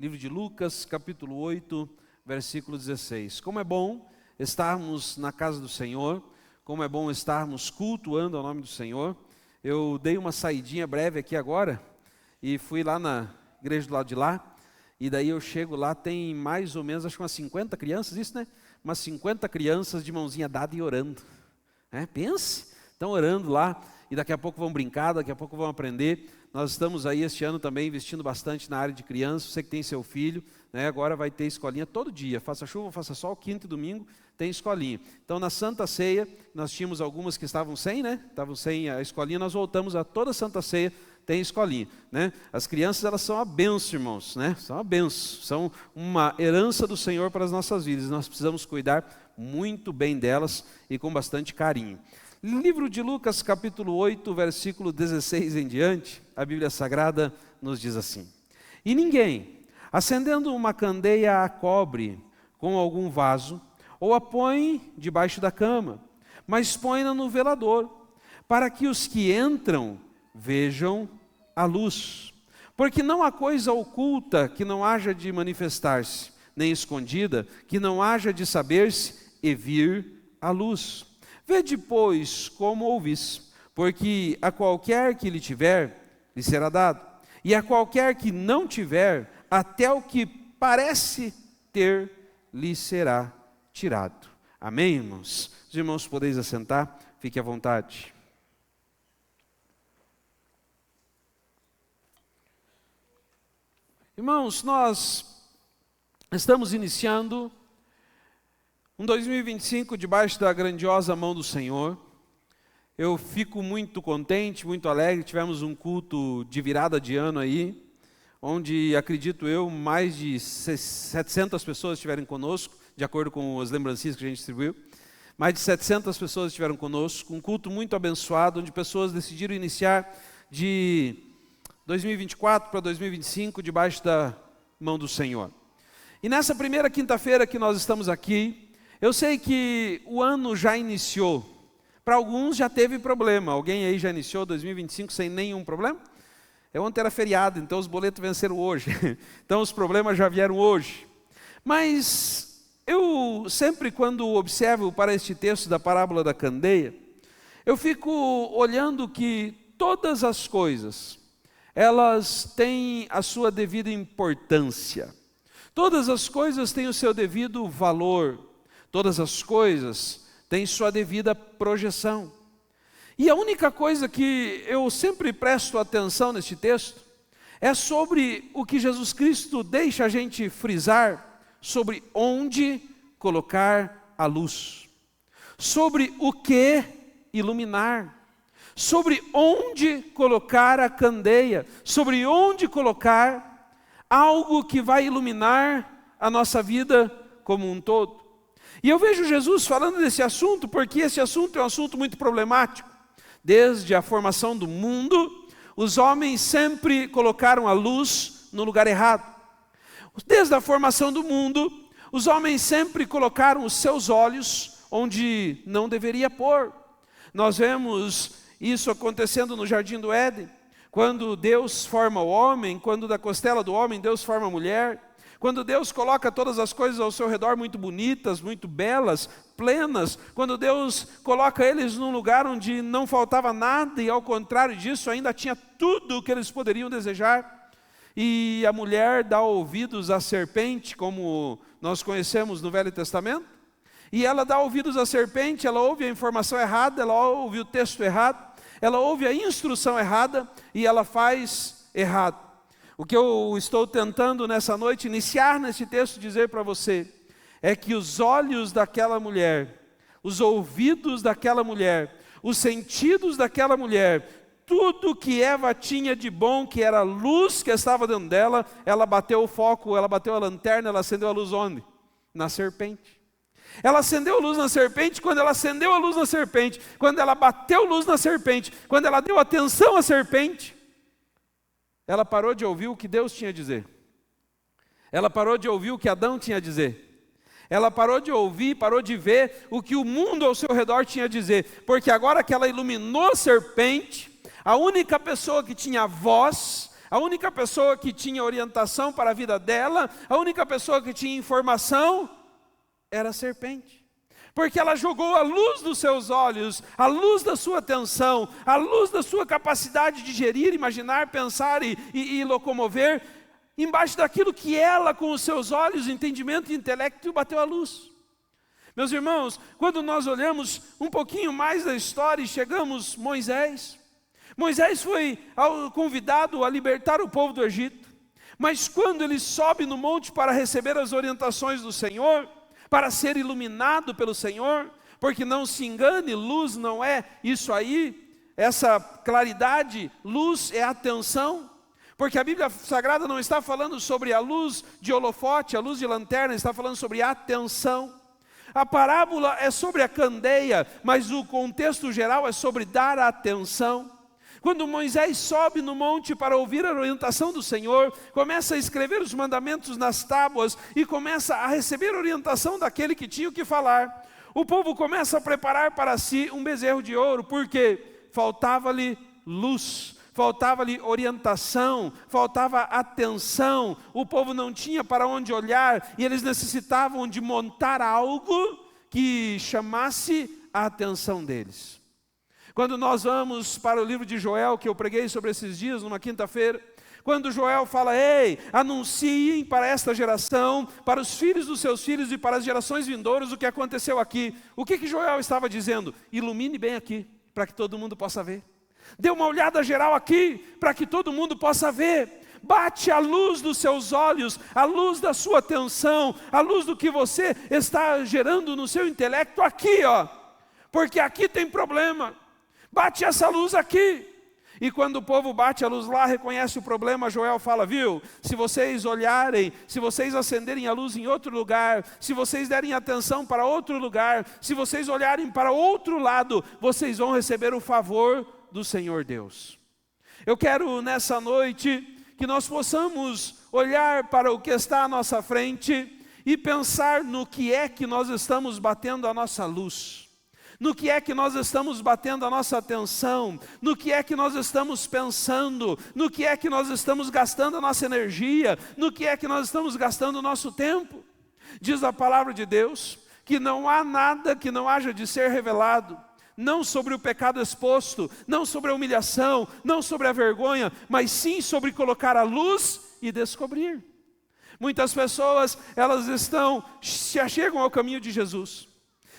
Livro de Lucas, capítulo 8, versículo 16. Como é bom estarmos na casa do Senhor, como é bom estarmos cultuando ao nome do Senhor. Eu dei uma saidinha breve aqui agora e fui lá na igreja do lado de lá, e daí eu chego lá, tem mais ou menos, acho que umas 50 crianças, isso, né? Umas 50 crianças de mãozinha dada e orando. Pense, estão orando lá, e daqui a pouco vão brincar, daqui a pouco vão aprender. Nós estamos aí este ano também investindo bastante na área de crianças. Você que tem seu filho, né, agora vai ter escolinha todo dia, faça chuva, faça sol, quinta e domingo tem escolinha. Então na Santa Ceia, nós tínhamos algumas que estavam sem, né? Estavam sem a escolinha, nós voltamos a toda Santa Ceia, tem escolinha, né? As crianças, elas são a bênção, irmãos, né? São a bênção, são uma herança do Senhor para as nossas vidas. Nós precisamos cuidar muito bem delas e com bastante carinho. Livro de Lucas, capítulo 8, versículo 16 em diante, a Bíblia Sagrada nos diz assim: E ninguém, acendendo uma candeia, a cobre com algum vaso, ou a põe debaixo da cama, mas põe-na no velador, para que os que entram vejam a luz. Porque não há coisa oculta que não haja de manifestar-se, nem escondida, que não haja de saber-se e vir à luz. Vede, pois, como ouvis, porque a qualquer que lhe tiver, lhe será dado, e a qualquer que não tiver, até o que parece ter, lhe será tirado. Amém, irmãos? Os irmãos podeis assentar, fique à vontade. Irmãos, nós estamos iniciando um 2025 debaixo da grandiosa mão do Senhor. Eu fico muito contente, muito alegre. Tivemos um culto de virada de ano aí, onde, acredito eu, mais de 700 pessoas estiveram conosco, de acordo com as lembrancinhas que a gente distribuiu. Mais de 700 pessoas estiveram conosco, um culto muito abençoado, onde pessoas decidiram iniciar de 2024 para 2025 debaixo da mão do Senhor. E nessa primeira quinta-feira que nós estamos aqui, eu sei que o ano já iniciou. Para alguns já teve problema. Alguém aí já iniciou 2025 sem nenhum problema? Ontem era feriado, então os boletos venceram hoje. Então os problemas já vieram hoje. Mas eu sempre, quando observo para este texto da parábola da candeia, eu fico olhando que todas as coisas, elas têm a sua devida importância. Todas as coisas têm o seu devido valor. Todas as coisas têm sua devida projeção. E a única coisa que eu sempre presto atenção neste texto é sobre o que Jesus Cristo deixa a gente frisar, sobre onde colocar a luz, sobre o que iluminar, sobre onde colocar a candeia, sobre onde colocar algo que vai iluminar a nossa vida como um todo. E eu vejo Jesus falando desse assunto, porque esse assunto é um assunto muito problemático. Desde a formação do mundo, os homens sempre colocaram a luz no lugar errado. Desde a formação do mundo, os homens sempre colocaram os seus olhos onde não deveria pôr. Nós vemos isso acontecendo no Jardim do Éden, quando Deus forma o homem, quando da costela do homem Deus forma a mulher. Quando Deus coloca todas as coisas ao seu redor muito bonitas, muito belas, plenas, quando Deus coloca eles num lugar onde não faltava nada e ao contrário disso ainda tinha tudo o que eles poderiam desejar. E a mulher dá ouvidos à serpente, como nós conhecemos no Velho Testamento, e ela dá ouvidos à serpente, ela ouve a informação errada, ela ouve o texto errado, ela ouve a instrução errada e ela faz errado. O que eu estou tentando nessa noite, iniciar nesse texto, dizer para você, é que os olhos daquela mulher, os ouvidos daquela mulher, os sentidos daquela mulher, tudo que Eva tinha de bom, que era a luz que estava dentro dela, ela bateu o foco, ela bateu a lanterna, ela acendeu a luz onde? Na serpente. Ela acendeu a luz na serpente. Quando ela acendeu a luz na serpente, quando ela bateu luz na serpente, quando ela deu atenção à serpente, ela parou de ouvir o que Deus tinha a dizer. Ela parou de ouvir o que Adão tinha a dizer. Ela parou de ouvir, parou de ver o que o mundo ao seu redor tinha a dizer. Porque agora que ela iluminou a serpente, a única pessoa que tinha voz, A única pessoa que tinha orientação para a vida dela, a única pessoa que tinha informação, era a serpente. Porque ela jogou a luz dos seus olhos, a luz da sua atenção, a luz da sua capacidade de gerir, imaginar, pensar e locomover, embaixo daquilo que ela, com os seus olhos, entendimento e intelecto, bateu a luz. Meus irmãos, quando nós olhamos um pouquinho mais da história e chegamos Moisés. Moisés foi convidado a libertar o povo do Egito, mas quando ele sobe no monte para receber as orientações do Senhor, para ser iluminado pelo Senhor, porque não se engane, luz não é isso aí, essa claridade, luz é atenção, porque a Bíblia Sagrada não está falando sobre a luz de holofote, a luz de lanterna, está falando sobre atenção. A parábola é sobre a candeia, mas o contexto geral é sobre dar atenção. Quando Moisés sobe no monte para ouvir a orientação do Senhor, começa a escrever os mandamentos nas tábuas e começa a receber orientação daquele que tinha o que falar. O povo começa a preparar para si um bezerro de ouro, porque faltava-lhe luz, faltava-lhe orientação, faltava atenção. O povo não tinha para onde olhar e eles necessitavam de montar algo que chamasse a atenção deles. Quando nós vamos para o livro de Joel, que eu preguei sobre esses dias, numa quinta-feira, quando Joel fala, ei, anunciem para esta geração, para os filhos dos seus filhos e para as gerações vindouras o que aconteceu aqui. O que Joel estava dizendo? Ilumine bem aqui, para que todo mundo possa ver. Dê uma olhada geral aqui, para que todo mundo possa ver. Bate a luz dos seus olhos, a luz da sua atenção, a luz do que você está gerando no seu intelecto aqui, ó. Porque aqui tem problema. Bate essa luz aqui. E quando o povo bate a luz lá, reconhece o problema, Joel fala, viu? Se vocês olharem, se vocês acenderem a luz em outro lugar, se vocês derem atenção para outro lugar, se vocês olharem para outro lado, vocês vão receber o favor do Senhor Deus. Eu quero nessa noite que nós possamos olhar para o que está à nossa frente e pensar no que é que nós estamos batendo a nossa luz. No que é que nós estamos batendo a nossa atenção, no que é que nós estamos pensando, no que é que nós estamos gastando a nossa energia, no que é que nós estamos gastando o nosso tempo. Diz a palavra de Deus que não há nada que não haja de ser revelado, não sobre o pecado exposto, não sobre a humilhação, não sobre a vergonha, mas sim sobre colocar a luz e descobrir. Muitas pessoas, elas se achegam ao caminho de Jesus.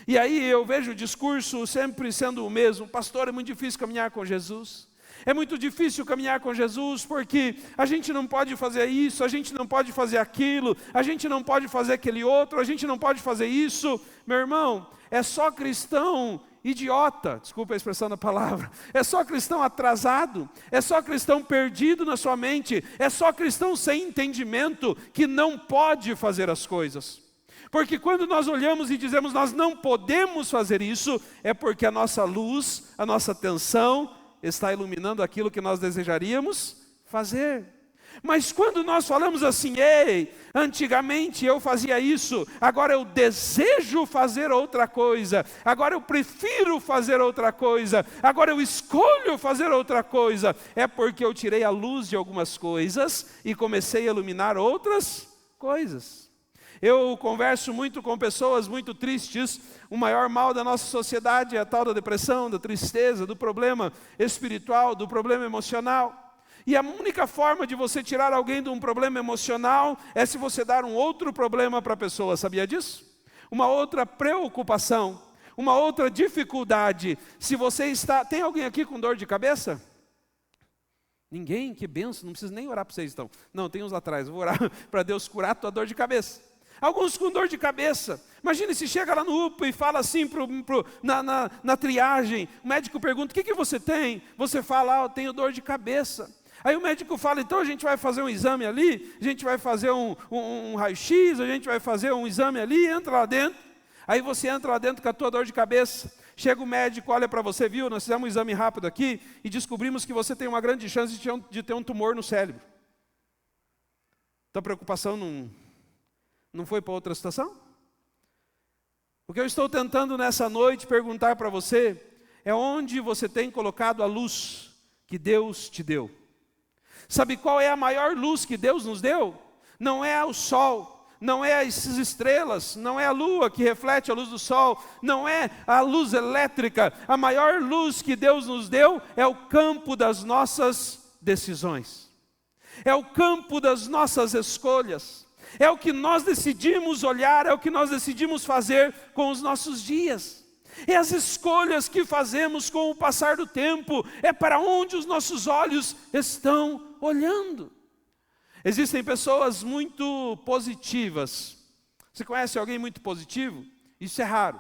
E aí eu vejo o discurso sempre sendo o mesmo. Pastor, é muito difícil caminhar com Jesus. É muito difícil caminhar com Jesus porque a gente não pode fazer isso, a gente não pode fazer aquilo, a gente não pode fazer aquele outro, a gente não pode fazer isso. Meu irmão, é só cristão idiota, desculpa a expressão da palavra, é só cristão atrasado, é só cristão perdido na sua mente, é só cristão sem entendimento que não pode fazer as coisas. Porque quando nós olhamos e dizemos nós não podemos fazer isso, é porque a nossa luz, a nossa atenção está iluminando aquilo que nós desejaríamos fazer. Mas quando nós falamos assim, ei, antigamente eu fazia isso, agora eu desejo fazer outra coisa, agora eu prefiro fazer outra coisa, agora eu escolho fazer outra coisa, é porque eu tirei a luz de algumas coisas e comecei a iluminar outras coisas. Eu converso muito com pessoas muito tristes. O maior mal da nossa sociedade é a tal da depressão, da tristeza, do problema espiritual, do problema emocional. E a única forma de você tirar alguém de um problema emocional é se você dar um outro problema para a pessoa, sabia disso? Uma outra preocupação, uma outra dificuldade. Se você está... Tem alguém aqui com dor de cabeça? Ninguém? Que benção, não preciso nem orar para vocês então. Não, tem uns lá atrás, vou orar para Deus curar a tua dor de cabeça. Alguns com dor de cabeça. Imagine se chega lá no UPA e fala assim na triagem. O médico pergunta, o que você tem? Você fala, eu tenho dor de cabeça. Aí o médico fala, então a gente vai fazer um exame ali, a gente vai fazer um raio-x, a gente vai fazer um exame ali, entra lá dentro. Aí você entra lá dentro com a tua dor de cabeça. Chega o médico, olha para você, viu? Nós fizemos um exame rápido aqui e descobrimos que você tem uma grande chance de ter um tumor no cérebro. Então a preocupação não foi para outra situação? O que eu estou tentando nessa noite perguntar para você é onde você tem colocado a luz que Deus te deu. Sabe qual é a maior luz que Deus nos deu? Não é o sol, não é as estrelas, não é a lua que reflete a luz do sol, não é a luz elétrica. A maior luz que Deus nos deu é o campo das nossas decisões. É o campo das nossas escolhas. É o que nós decidimos olhar, é o que nós decidimos fazer com os nossos dias. É as escolhas que fazemos com o passar do tempo, é para onde os nossos olhos estão olhando. Existem pessoas muito positivas. Você conhece alguém muito positivo? Isso é raro.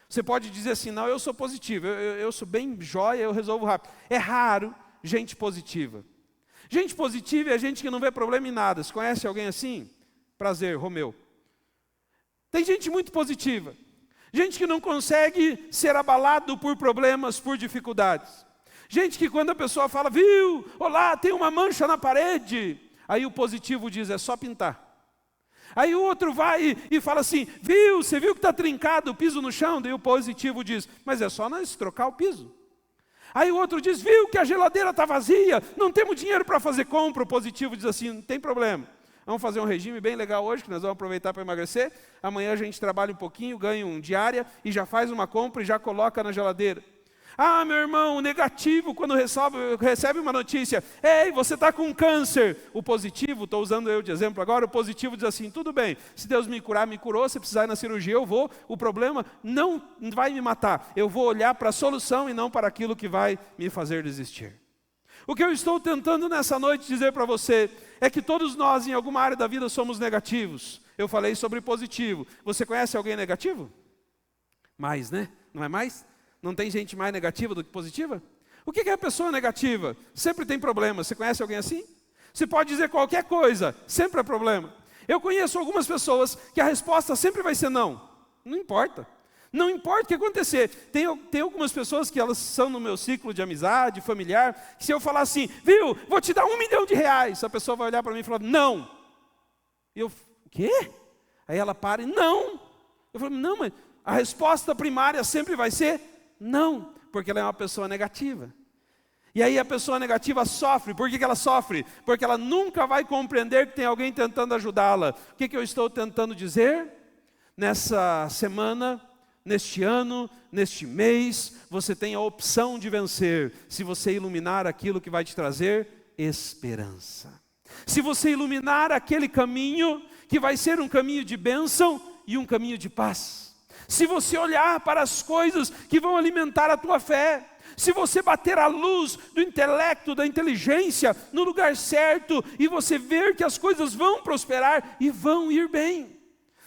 Você pode dizer assim, não, eu sou positivo, eu sou bem jóia, eu resolvo rápido. É raro gente positiva. Gente positiva é gente que não vê problema em nada. Você conhece alguém assim? Prazer, Romeu. Tem gente muito positiva. Gente que não consegue ser abalado por problemas, por dificuldades. Gente que quando a pessoa fala, viu, olá, tem uma mancha na parede. Aí o positivo diz, é só pintar. Aí o outro vai e fala assim, viu, você viu que está trincado o piso no chão? Daí o positivo diz, mas é só nós trocar o piso. Aí o outro diz, viu que a geladeira está vazia, não temos dinheiro para fazer compra. O positivo diz assim, não tem problema. Vamos fazer um regime bem legal hoje, que nós vamos aproveitar para emagrecer. Amanhã a gente trabalha um pouquinho, ganha um diária e já faz uma compra e já coloca na geladeira. Ah, meu irmão, negativo quando recebe uma notícia. Ei, você está com câncer. O positivo, estou usando eu de exemplo agora, o positivo diz assim, tudo bem, se Deus me curar, me curou, se precisar ir na cirurgia, eu vou. O problema não vai me matar. Eu vou olhar para a solução e não para aquilo que vai me fazer desistir. O que eu estou tentando nessa noite dizer para você é que todos nós em alguma área da vida somos negativos. Eu falei sobre positivo. Você conhece alguém negativo? Mais, né? Não é mais? Não tem gente mais negativa do que positiva? O que é a pessoa negativa? Sempre tem problema. Você conhece alguém assim? Você pode dizer qualquer coisa, sempre é problema. Eu conheço algumas pessoas que a resposta sempre vai ser não. Não importa. Não importa o que acontecer. Tem algumas pessoas que elas são no meu ciclo de amizade, familiar, que se eu falar assim, viu, vou te dar R$1 milhão, a pessoa vai olhar para mim e falar, não. E eu, o quê? Aí ela para e não. Eu falo, não, mas a resposta primária sempre vai ser não, porque ela é uma pessoa negativa. E aí a pessoa negativa sofre. Por que ela sofre? Porque ela nunca vai compreender que tem alguém tentando ajudá-la. O que eu estou tentando dizer? Nessa semana, neste ano, neste mês, você tem a opção de vencer, se você iluminar aquilo que vai te trazer esperança. Se você iluminar aquele caminho, que vai ser um caminho de bênção e um caminho de paz. Se você olhar para as coisas que vão alimentar a tua fé, se você bater a luz do intelecto, da inteligência no lugar certo, e você ver que as coisas vão prosperar e vão ir bem.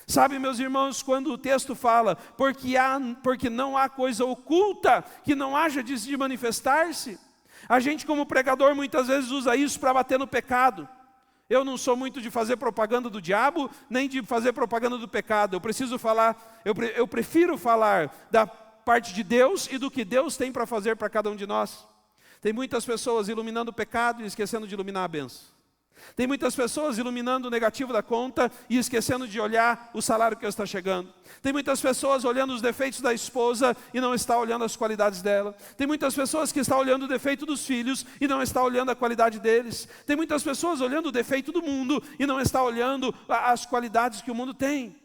Sabe, meus irmãos, quando o texto fala, porque não há coisa oculta que não haja de manifestar-se, a gente como pregador muitas vezes usa isso para bater no pecado. Eu não sou muito de fazer propaganda do diabo, nem de fazer propaganda do pecado. Eu prefiro falar da parte de Deus e do que Deus tem para fazer para cada um de nós. Tem muitas pessoas iluminando o pecado e esquecendo de iluminar a bênção. Tem muitas pessoas iluminando o negativo da conta e esquecendo de olhar o salário que está chegando. Tem muitas pessoas olhando os defeitos da esposa e não está olhando as qualidades dela. Tem muitas pessoas que estão olhando o defeito dos filhos e não está olhando a qualidade deles. Tem muitas pessoas olhando o defeito do mundo e não está olhando as qualidades que o mundo tem.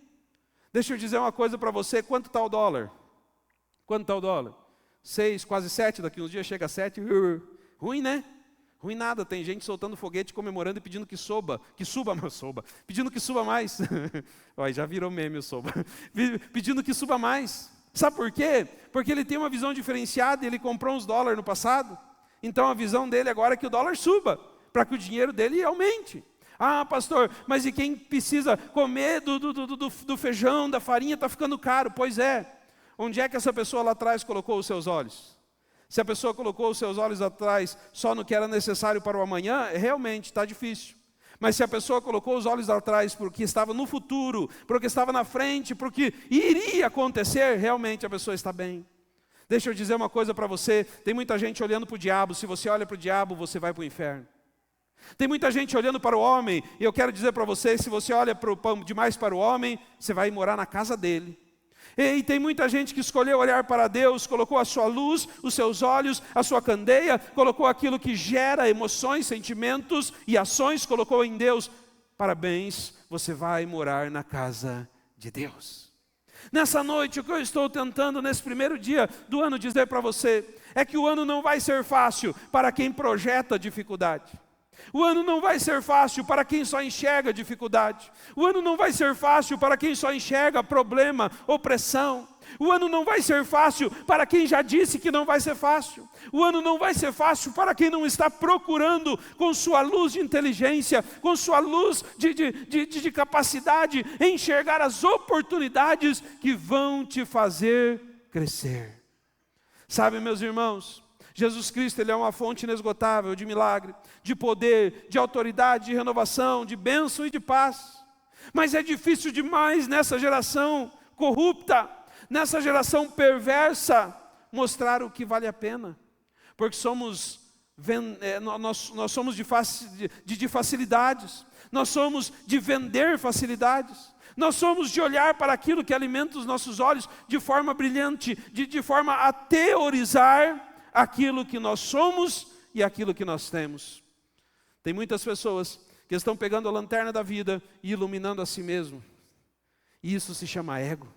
Deixa eu dizer uma coisa para você, quanto está o dólar? Quanto está o dólar? 6, quase 7, daqui uns dias chega a 7. Ruim, né? Ruim nada, tem gente soltando foguete, comemorando e pedindo pedindo que suba mais. Olha, já virou meme o soba. Pedindo que suba mais. Sabe por quê? Porque ele tem uma visão diferenciada, ele comprou uns dólares no passado, então a visão dele agora é que o dólar suba, para que o dinheiro dele aumente. Ah, pastor, mas e quem precisa comer do feijão, da farinha, está ficando caro? Pois é. Onde é que essa pessoa lá atrás colocou os seus olhos? Se a pessoa colocou os seus olhos atrás só no que era necessário para o amanhã, realmente está difícil. Mas se a pessoa colocou os olhos atrás para o que estava no futuro, para o que estava na frente, para o que iria acontecer, realmente a pessoa está bem. Deixa eu dizer uma coisa para você, tem muita gente olhando para o diabo, se você olha para o diabo, você vai para o inferno. Tem muita gente olhando para o homem, e eu quero dizer para você, se você olha demais para o homem, você vai morar na casa dele. E tem muita gente que escolheu olhar para Deus, colocou a sua luz, os seus olhos, a sua candeia, colocou aquilo que gera emoções, sentimentos e ações, colocou em Deus. Parabéns, você vai morar na casa de Deus. Nessa noite, o que eu estou tentando nesse primeiro dia do ano dizer para você, é que o ano não vai ser fácil para quem projeta dificuldade. O ano não vai ser fácil para quem só enxerga dificuldade. O ano não vai ser fácil para quem só enxerga problema, opressão. O ano não vai ser fácil para quem já disse que não vai ser fácil. O ano não vai ser fácil para quem não está procurando com sua luz de inteligência, com sua luz de capacidade, enxergar as oportunidades que vão te fazer crescer. Sabe, meus irmãos, Jesus Cristo, Ele é uma fonte inesgotável de milagre, de poder, de autoridade, de renovação, de bênção e de paz. Mas é difícil demais nessa geração corrupta, nessa geração perversa, mostrar o que vale a pena. Porque nós somos de facilidades, nós somos de vender facilidades. Nós somos de olhar para aquilo que alimenta os nossos olhos de forma brilhante, de forma a teorizar aquilo que nós somos e aquilo que nós temos. Tem muitas pessoas que estão pegando a lanterna da vida e iluminando a si mesmo. E isso se chama ego.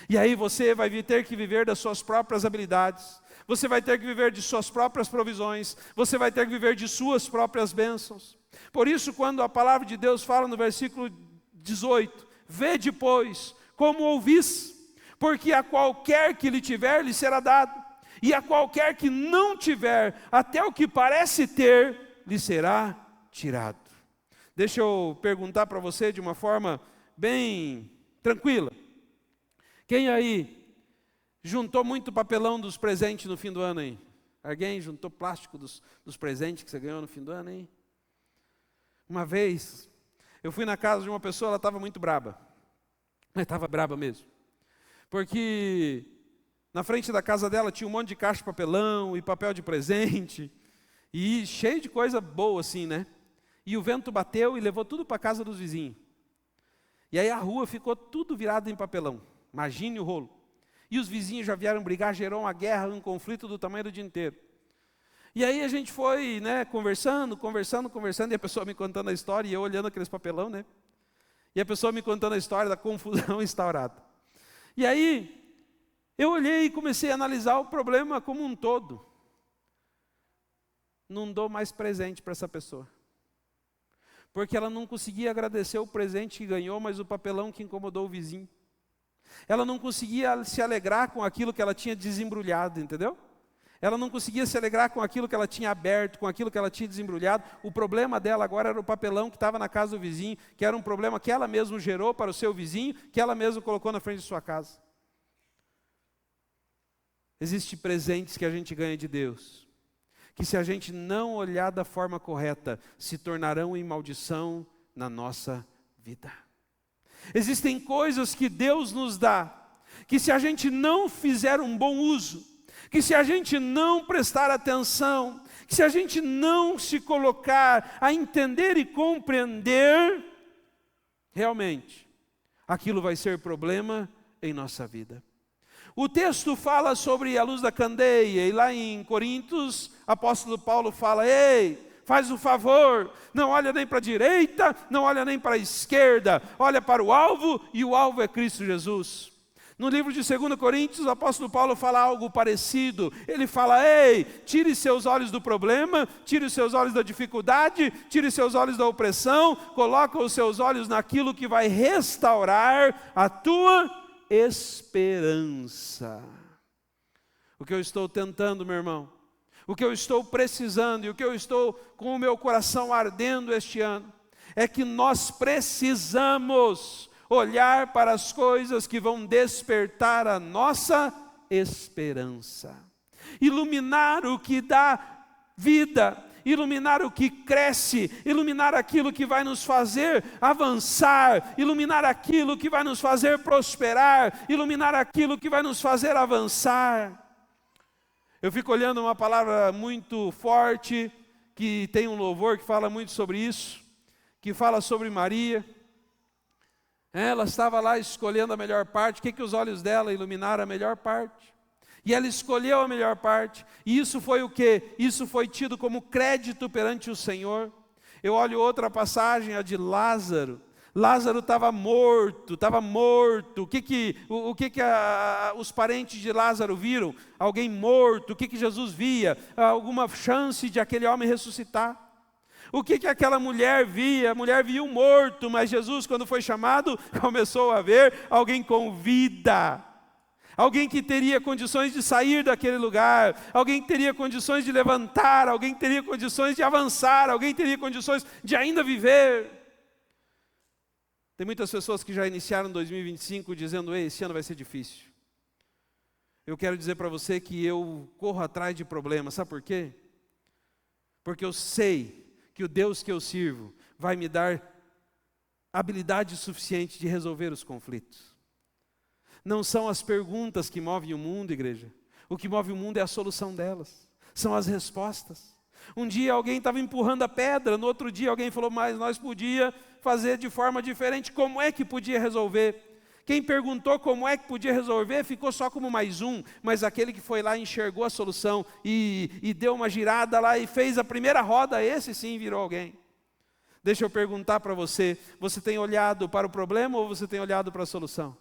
E aí você vai ter que viver das suas próprias habilidades. Você vai ter que viver de suas próprias provisões. Você vai ter que viver de suas próprias bênçãos. Por isso, quando a palavra de Deus fala no versículo 18, vede, pois, como ouvis, porque a qualquer que lhe tiver, lhe será dado. E a qualquer que não tiver, até o que parece ter, lhe será tirado. Deixa eu perguntar para você de uma forma bem tranquila. Quem aí juntou muito papelão dos presentes no fim do ano aí? Alguém juntou plástico dos presentes que você ganhou no fim do ano aí? Uma vez, eu fui na casa de uma pessoa, ela estava muito braba. Mas estava braba mesmo. Porque na frente da casa dela tinha um monte de caixa de papelão e papel de presente. E cheio de coisa boa assim, né? E o vento bateu e levou tudo para a casa dos vizinhos. E aí a rua ficou tudo virado em papelão. Imagine o rolo. E os vizinhos já vieram brigar, gerou uma guerra, um conflito do tamanho do dia inteiro. E aí a gente foi, né, conversando, e a pessoa me contando a história, e eu olhando aqueles papelão, né? E a pessoa me contando a história da confusão instaurada. E aí, eu olhei e comecei a analisar o problema como um todo. Não dou mais presente para essa pessoa. Porque ela não conseguia agradecer o presente que ganhou, mas o papelão que incomodou o vizinho. Ela não conseguia se alegrar com aquilo que ela tinha desembrulhado, entendeu? Ela não conseguia se alegrar com aquilo que ela tinha aberto, com aquilo que ela tinha desembrulhado. O problema dela agora era o papelão que estava na casa do vizinho, que era um problema que ela mesma gerou para o seu vizinho, que ela mesma colocou na frente de sua casa. Existem presentes que a gente ganha de Deus, que se a gente não olhar da forma correta, se tornarão em maldição na nossa vida. Existem coisas que Deus nos dá, que se a gente não fizer um bom uso, que se a gente não prestar atenção, que se a gente não se colocar a entender e compreender, realmente, aquilo vai ser problema em nossa vida. O texto fala sobre a luz da candeia, e lá em Coríntios, apóstolo Paulo fala, ei, faz o favor, não olha nem para a direita, não olha nem para a esquerda, olha para o alvo, e o alvo é Cristo Jesus. No livro de 2 Coríntios, o apóstolo Paulo fala algo parecido. Ele fala, ei, tire seus olhos do problema, tire os seus olhos da dificuldade, tire seus olhos da opressão, coloca os seus olhos naquilo que vai restaurar a tua esperança. O que eu estou tentando, meu irmão, o que eu estou precisando e o que eu estou com o meu coração ardendo este ano, é que nós precisamos olhar para as coisas que vão despertar a nossa esperança, iluminar o que dá vida, iluminar o que cresce, iluminar aquilo que vai nos fazer avançar, iluminar aquilo que vai nos fazer prosperar, iluminar aquilo que vai nos fazer avançar. Eu fico olhando uma palavra muito forte, que tem um louvor que fala muito sobre isso, que fala sobre Maria. Ela estava lá escolhendo a melhor parte. O que os olhos dela iluminaram? A melhor parte. E ela escolheu a melhor parte. E isso foi o quê? Isso foi tido como crédito perante o Senhor. Eu olho outra passagem, a de Lázaro. Lázaro estava morto, estava morto. O que os parentes de Lázaro viram? Alguém morto. O que Jesus via? Alguma chance de aquele homem ressuscitar. O que aquela mulher via? A mulher via um morto, mas Jesus, quando foi chamado, começou a ver alguém com vida. Alguém que teria condições de sair daquele lugar, alguém que teria condições de levantar, alguém que teria condições de avançar, alguém que teria condições de ainda viver. Tem muitas pessoas que já iniciaram 2025 dizendo: ei, esse ano vai ser difícil. Eu quero dizer para você que eu corro atrás de problemas, sabe por quê? Porque eu sei que o Deus que eu sirvo vai me dar habilidade suficiente de resolver os conflitos. Não são as perguntas que movem o mundo, igreja. O que move o mundo é a solução delas. São as respostas. Um dia alguém estava empurrando a pedra, no outro dia alguém falou: mas nós podíamos fazer de forma diferente. Como é que podia resolver? Quem perguntou como é que podia resolver ficou só como mais um, mas aquele que foi lá enxergou a solução e deu uma girada lá e fez a primeira roda, esse sim virou alguém. Deixa eu perguntar para você: você tem olhado para o problema ou você tem olhado para a solução?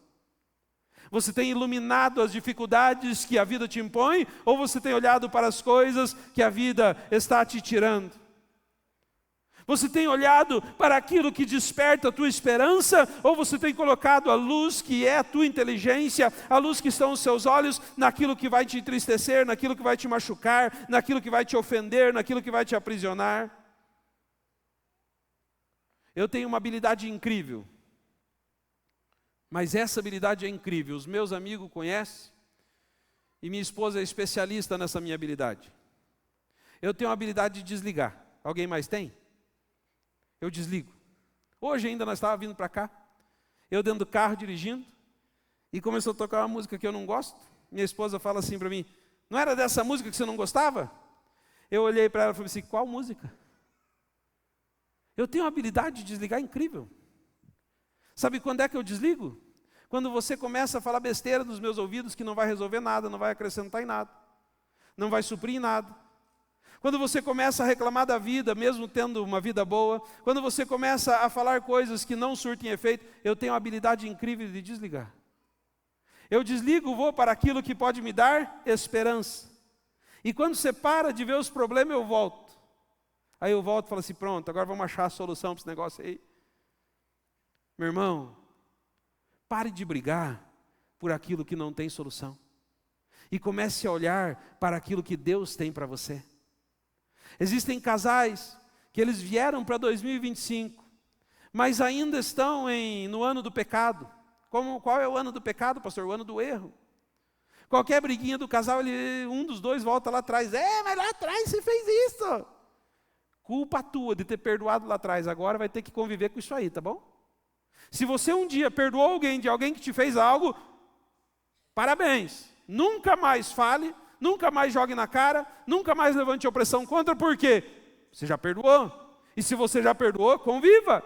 Você tem iluminado as dificuldades que a vida te impõe, ou você tem olhado para as coisas que a vida está te tirando? Você tem olhado para aquilo que desperta a tua esperança, ou você tem colocado a luz que é a tua inteligência, a luz que estão os seus olhos, naquilo que vai te entristecer, naquilo que vai te machucar, naquilo que vai te ofender, naquilo que vai te aprisionar? Eu tenho uma habilidade incrível. Mas essa habilidade é incrível. Os meus amigos conhecem e minha esposa é especialista nessa minha habilidade. Eu tenho a habilidade de desligar. Alguém mais tem? Eu desligo. Hoje ainda nós estávamos vindo para cá, eu dentro do carro dirigindo, e começou a tocar uma música que eu não gosto. Minha esposa fala assim para mim: não era dessa música que você não gostava? Eu olhei para ela e falei assim: qual música? Eu tenho uma habilidade de desligar incrível. Sabe quando é que eu desligo? Quando você começa a falar besteira nos meus ouvidos que não vai resolver nada, não vai acrescentar em nada, não vai suprir em nada. Quando você começa a reclamar da vida, mesmo tendo uma vida boa, quando você começa a falar coisas que não surtem efeito, eu tenho a habilidade incrível de desligar. Eu desligo, vou para aquilo que pode me dar esperança. E quando você para de ver os problemas, eu volto. Aí eu volto e falo assim: pronto, agora vamos achar a solução para esse negócio aí. Meu irmão, pare de brigar por aquilo que não tem solução. E comece a olhar para aquilo que Deus tem para você. Existem casais que eles vieram para 2025, mas ainda estão no ano do pecado. Qual é o ano do pecado, pastor? O ano do erro. Qualquer briguinha do casal, um dos dois volta lá atrás: mas lá atrás você fez isso. Culpa tua de ter perdoado lá atrás, agora vai ter que conviver com isso aí, tá bom? Se você um dia perdoou alguém de alguém que te fez algo, parabéns. Nunca mais fale, nunca mais jogue na cara, nunca mais levante opressão contra, por quê? Você já perdoou. E se você já perdoou, conviva.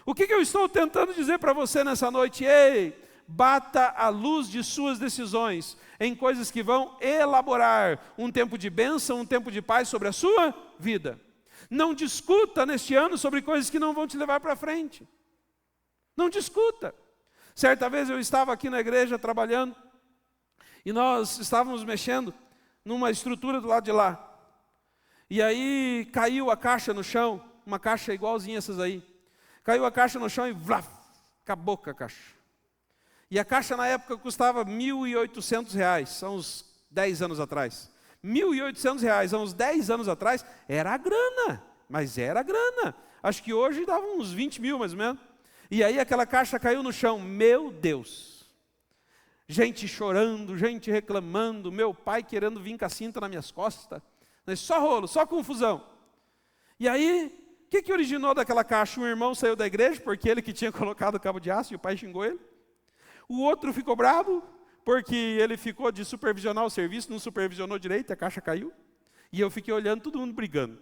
O que eu estou tentando dizer para você nessa noite? Ei, bata a luz de suas decisões em coisas que vão elaborar um tempo de bênção, um tempo de paz sobre a sua vida. Não discuta neste ano sobre coisas que não vão te levar para frente. Não discuta. Certa vez eu estava aqui na igreja trabalhando e nós estávamos mexendo numa estrutura do lado de lá. E aí caiu a caixa no chão, uma caixa igualzinha essas aí. Caiu a caixa no chão e vlaf, acabou com a caixa. E a caixa na época custava R$1.800, há uns 10 anos atrás. R$1.800, há uns 10 anos atrás, era grana, mas era grana. Acho que hoje dava uns 20 mil mais ou menos. E aí aquela caixa caiu no chão, meu Deus. Gente chorando, gente reclamando, meu pai querendo vir com a cinta nas minhas costas. Só rolo, só confusão. E aí, o que originou daquela caixa? Um irmão saiu da igreja, porque ele que tinha colocado o cabo de aço, e o pai xingou ele. O outro ficou bravo, porque ele ficou de supervisionar o serviço, não supervisionou direito, a caixa caiu. E eu fiquei olhando todo mundo brigando.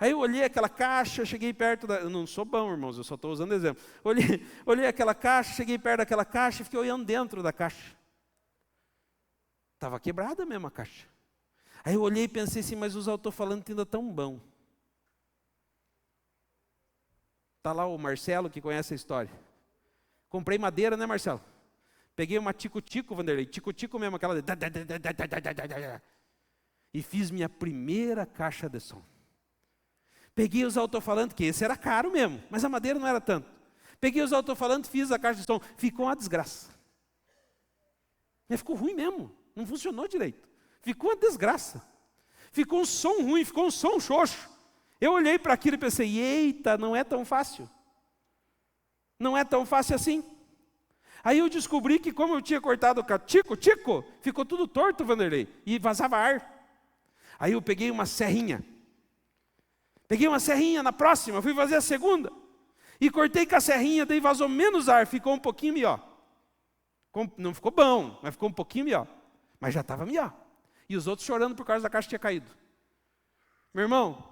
Aí eu olhei aquela caixa, cheguei perto da... Eu não sou bom, irmãos, eu só estou usando exemplo. Olhei aquela caixa, cheguei perto daquela caixa e fiquei olhando dentro da caixa. Estava quebrada mesmo a caixa. Aí eu olhei e pensei assim, mas os alto-falantes ainda tão bom. Está lá o Marcelo que conhece a história. Comprei madeira, né, Marcelo? Peguei uma tico-tico, Vanderlei, tico-tico mesmo, aquela... E fiz minha primeira caixa de som. Peguei os alto-falantes, que esse era caro mesmo, mas a madeira não era tanto. Peguei os alto-falantes, fiz a caixa de som. Ficou uma desgraça. Mas ficou ruim mesmo, não funcionou direito. Ficou uma desgraça. Ficou um som ruim, ficou um som xoxo. Eu olhei para aquilo e pensei, eita, não é tão fácil. Não é tão fácil assim. Aí eu descobri que como eu tinha cortado o tico, ficou tudo torto, Vanderlei, e vazava ar. Aí eu peguei uma serrinha. Na próxima, fui fazer a segunda. E cortei com a serrinha, daí vazou menos ar, ficou um pouquinho melhor. Não ficou bom, mas ficou um pouquinho melhor. Mas já estava melhor. E os outros chorando por causa da caixa que tinha caído. Meu irmão,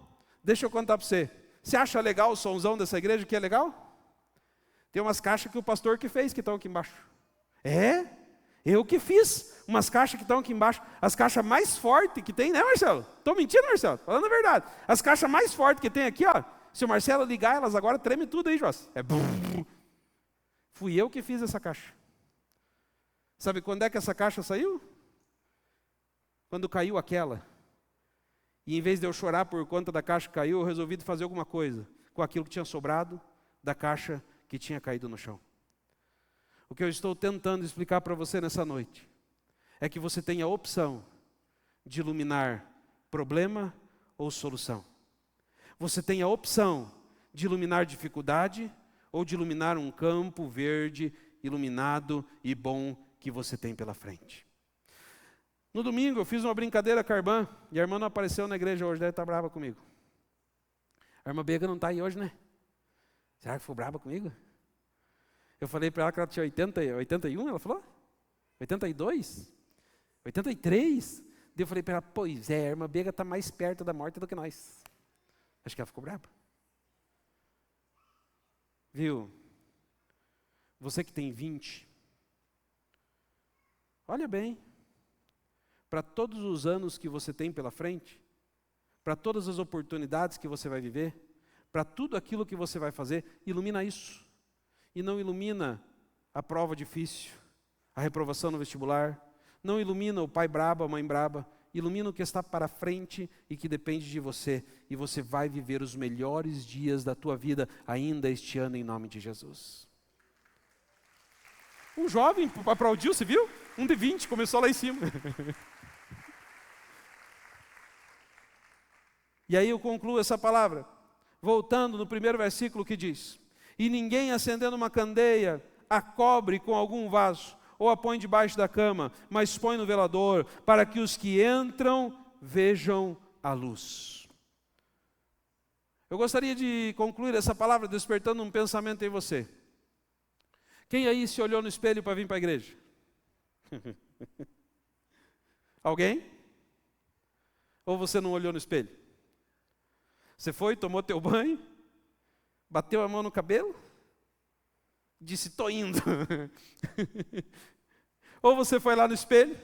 deixa eu contar para você. Você acha legal o somzão dessa igreja, que é legal? Tem umas caixas que o pastor que fez, que estão aqui embaixo. Eu que fiz umas caixas que estão aqui embaixo. As caixas mais fortes que tem, né, Marcelo? Estou mentindo, Marcelo? Falando a verdade. As caixas mais fortes que tem aqui, ó. Se o Marcelo ligar, elas agora tremem tudo aí, Jós. Fui eu que fiz essa caixa. Sabe quando é que essa caixa saiu? Quando caiu aquela. E em vez de eu chorar por conta da caixa que caiu, eu resolvi fazer alguma coisa com aquilo que tinha sobrado da caixa que tinha caído no chão. O que eu estou tentando explicar para você nessa noite é que você tem a opção de iluminar problema ou solução. Você tem a opção de iluminar dificuldade ou de iluminar um campo verde, iluminado e bom que você tem pela frente. No domingo eu fiz uma brincadeira com a irmã, e a irmã não apareceu na igreja hoje, deve estar brava comigo. A irmã Bega não está aí hoje, né? Será que ficou brava comigo? Eu falei para ela que ela tinha 81, ela falou? 82? 83? Daí eu falei para ela, pois é, a irmã Bega está mais perto da morte do que nós. Acho que ela ficou brava. Viu? Você que tem 20, olha bem, para todos os anos que você tem pela frente, para todas as oportunidades que você vai viver, para tudo aquilo que você vai fazer, ilumina isso. E não ilumina a prova difícil, a reprovação no vestibular, não ilumina o pai brabo, a mãe braba, ilumina o que está para frente e que depende de você, e você vai viver os melhores dias da tua vida ainda este ano em nome de Jesus. Um jovem aplaudiu, você viu? Um de 20, começou lá em cima. E aí eu concluo essa palavra, voltando no primeiro versículo que diz: e ninguém acendendo uma candeia a cobre com algum vaso, ou a põe debaixo da cama, mas põe no velador, para que os que entram vejam a luz. Eu gostaria de concluir essa palavra despertando um pensamento em você. Quem aí se olhou no espelho para vir para a igreja? Alguém? Ou você não olhou no espelho? Você foi, tomou teu banho, bateu a mão no cabelo, disse, estou indo. Ou você foi lá no espelho,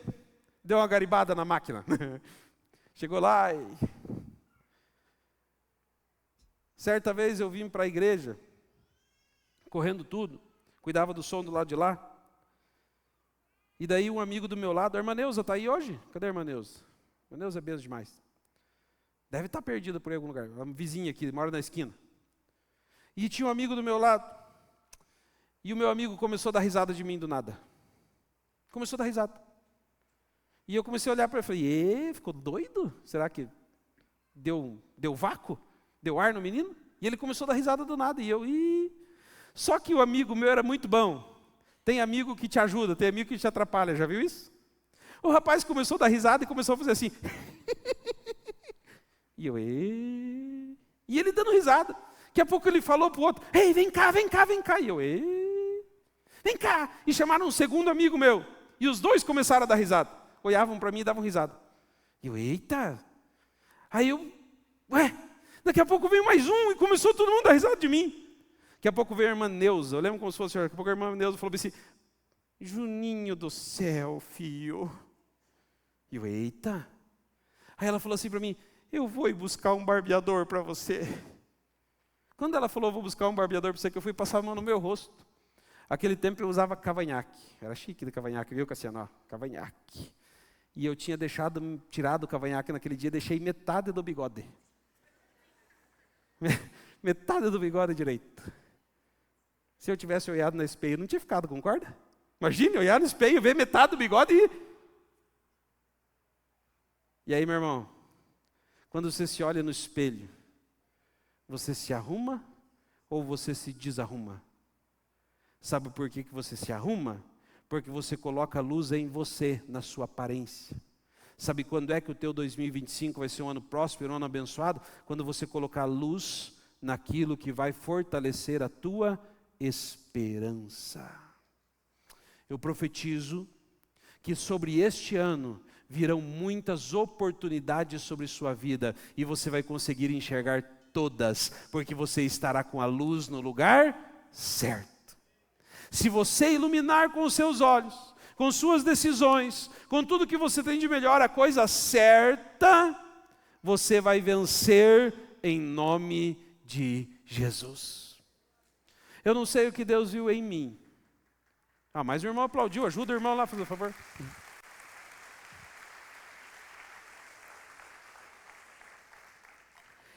deu uma garibada na máquina. Chegou lá e... Certa vez eu vim para a igreja, correndo tudo, cuidava do som do lado de lá. E daí um amigo do meu lado, a irmã Neuza está aí hoje? Cadê a irmã Neuza? A irmã Neuza é benção demais. Deve estar perdida por algum lugar, uma vizinha aqui, mora na esquina. E tinha um amigo do meu lado, e o meu amigo começou a dar risada de mim do nada. Começou a dar risada. E eu comecei a olhar para ele e falei, ficou doido? Será que deu vácuo? Deu ar no menino? E ele começou a dar risada do nada, e eu, Só que o amigo meu era muito bom. Tem amigo que te ajuda, tem amigo que te atrapalha, já viu isso? O rapaz começou a dar risada e começou a fazer assim. E eu, E ele dando risada. Daqui a pouco ele falou para o outro, ei, vem cá. E eu, vem cá. E chamaram um segundo amigo meu. E os dois começaram a dar risada. Olhavam para mim e davam risada. E eu, eita. Aí eu, Daqui a pouco veio mais um e começou todo mundo a dar risada de mim. Daqui a pouco veio a irmã Neuza, eu lembro como se fosse, daqui a pouco a irmã Neuza falou assim, Juninho do céu, filho. E eu, eita. Aí ela falou assim para mim, eu vou ir buscar um barbeador para você. Quando ela falou, vou buscar um barbeador para você, que eu fui passar a mão no meu rosto. Aquele tempo eu usava cavanhaque. Era chique de cavanhaque, viu, Cassiano? Ó, cavanhaque. E eu tinha tirado o cavanhaque naquele dia, deixei metade do bigode. Metade do bigode direito. Se eu tivesse olhado no espelho, não tinha ficado, concorda? Imagine olhar no espelho, ver metade do bigode E aí, meu irmão, quando você se olha no espelho, você se arruma ou você se desarruma? Sabe por que você se arruma? Porque você coloca a luz em você, na sua aparência. Sabe quando é que o teu 2025 vai ser um ano próspero, um ano abençoado? Quando você colocar luz naquilo que vai fortalecer a tua esperança. Eu profetizo que sobre este ano virão muitas oportunidades sobre sua vida e você vai conseguir enxergar todas, porque você estará com a luz no lugar certo. Se você iluminar com os seus olhos, com suas decisões, com tudo que você tem de melhor, a coisa certa, você vai vencer em nome de Jesus. Eu não sei o que Deus viu em mim. Mas o irmão aplaudiu, ajuda o irmão lá, por favor.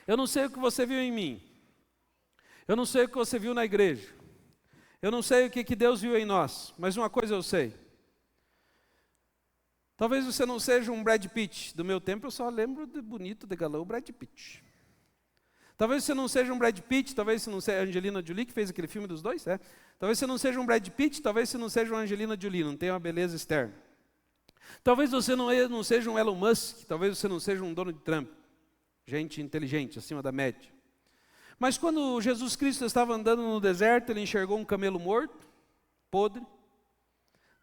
Eu não sei o que você viu em mim. Eu não sei o que você viu na igreja. Eu não sei o que Deus viu em nós, mas uma coisa eu sei. Talvez você não seja um Brad Pitt. Do meu tempo eu só lembro de bonito, de galão, Brad Pitt. Talvez você não seja um Brad Pitt, talvez você não seja a Angelina Jolie, que fez aquele filme dos dois, Talvez você não seja um Brad Pitt, talvez você não seja uma Angelina Jolie, não tenha uma beleza externa. Talvez você não seja um Elon Musk, talvez você não seja um Donald Trump. Gente inteligente, acima da média. Mas quando Jesus Cristo estava andando no deserto, ele enxergou um camelo morto, podre.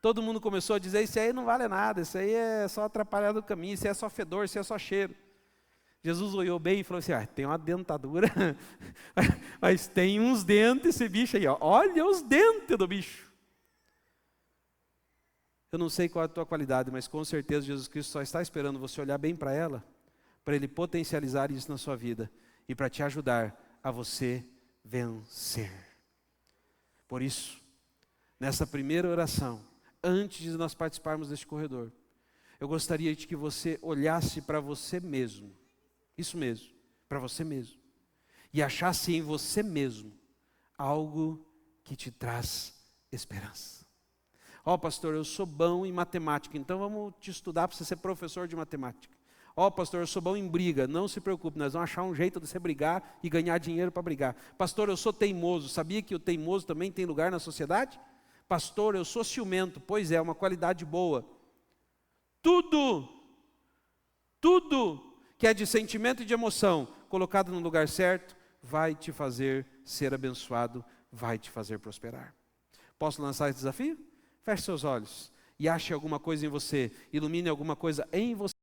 Todo mundo começou a dizer, isso aí não vale nada, isso aí é só atrapalhar do caminho, isso aí é só fedor, isso aí é só cheiro. Jesus olhou bem e falou assim, tem uma dentadura, mas tem uns dentes esse bicho aí, olha os dentes do bicho. Eu não sei qual é a tua qualidade, mas com certeza Jesus Cristo só está esperando você olhar bem para ela, para Ele potencializar isso na sua vida e para te ajudar a você vencer. Por isso, nessa primeira oração, antes de nós participarmos deste corredor, eu gostaria de que você olhasse para você mesmo, isso mesmo, para você mesmo, e achasse em você mesmo algo que te traz esperança. Pastor, eu sou bom em matemática, então vamos te estudar para você ser professor de matemática. Pastor, eu sou bom em briga, não se preocupe, nós vamos achar um jeito de você brigar e ganhar dinheiro para brigar. Pastor, eu sou teimoso, sabia que o teimoso também tem lugar na sociedade? Pastor, eu sou ciumento, pois é, uma qualidade boa. Tudo que é de sentimento e de emoção, colocado no lugar certo, vai te fazer ser abençoado, vai te fazer prosperar. Posso lançar esse desafio? Feche seus olhos e ache alguma coisa em você, ilumine alguma coisa em você.